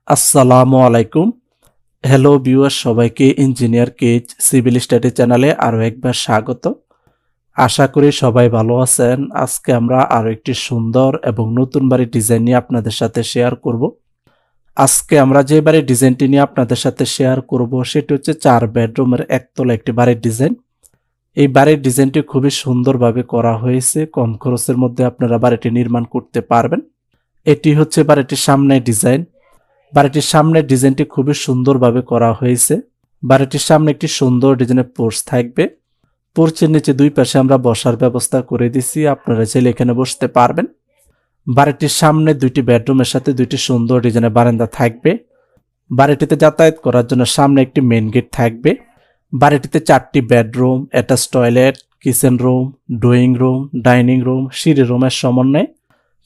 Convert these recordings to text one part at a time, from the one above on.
আসসালামু আলাইকুম। Hello viewer, সবাইকে ইঞ্জিনিয়ার কেজ সিভিল স্টাডি চ্যানেলে আরও একবার স্বাগত। আশা করি সবাই ভালো আছেন। আজকে আমরা আরও একটি সুন্দর এবং নতুন বাড়ির ডিজাইন নিয়ে আপনাদের সাথে শেয়ার করব। আজকে আমরা যে বাড়ির ডিজাইনটি নিয়ে আপনাদের সাথে শেয়ার করব সেটি হচ্ছে 4 বেডরুমের একতলা একটি বাড়ির ডিজাইন। এই বাড়ির ডিজাইনটি খুবই সুন্দরভাবে করা হয়েছে। কম খরচের মধ্যে আপনারা বাড়িটি নির্মাণ করতে পারবেন। এটি হচ্ছে বাড়িটির সামনের ডিজাইন। বাড়িটির সামনের ডিজাইনটি খুবই সুন্দরভাবে করা হয়েছে। বাড়িটির সামনে একটি সুন্দর ডিজাইনের পোর্চ থাকবে। পোর্চের নিচে দুই পাশে আমরা বসার ব্যবস্থা করে দিছি, আপনারা চাইলে এখানে বসতে পারবেন। বাড়িটির সামনে দুইটি বেডরুমের সাথে দুইটি সুন্দর ডিজাইনের বারান্দা থাকবে। বাড়িটিতে যাতায়াত করার জন্য সামনে একটি মেইন গেট থাকবে। বাড়িটিতে 4টি bedroom, attach toilet, kitchen room, drawing room, dining room, সিঁড়ি রুমের সমন্বয়ে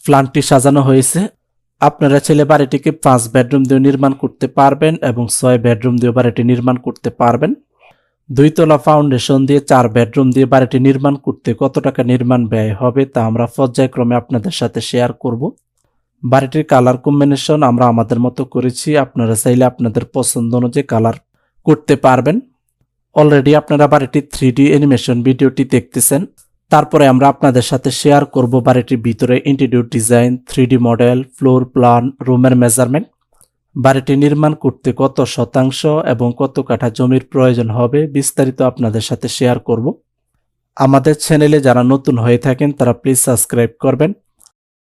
প্ল্যানটি সাজানো হয়েছে। আপনারা ছেলে বাড়িটিকে 5 বেডরুম দিয়ে নির্মাণ করতে পারবেন এবং 6 বেডরুম দিয়ে বাড়িটি নির্মাণ করতে পারবেন। 2 তলা ফাউন্ডেশন দিয়ে 4 বেডরুম দিয়ে বাড়িটি নির্মাণ করতে কত টাকা নির্মাণ ব্যয় হবে তা আমরা পর্যায়ক্রমে আপনাদের সাথে শেয়ার করব। বাড়িটির কালার কম্বিনেশন আমরা আমাদের মতো করেছি, আপনারা চাইলে আপনাদের পছন্দ অনুযায়ী কালার করতে পারবেন। অলরেডি আপনারা বাড়িটির 3D অ্যানিমেশন ভিডিওটি দেখতেছেন। তারপরে আমরা আপনাদের সাথে শেয়ার করব বাড়িটির ভিতরে interior design, 3D model, floor plan, রুমের মেজারমেন্ট, বাড়িটি নির্মাণ করতে কত শতাংশ এবং কত কাঠা জমির প্রয়োজন হবে বিস্তারিত আপনাদের সাথে শেয়ার করব। আমাদের চ্যানেলে যারা নতুন হয়ে থাকেন তারা প্লিজ সাবস্ক্রাইব করবেন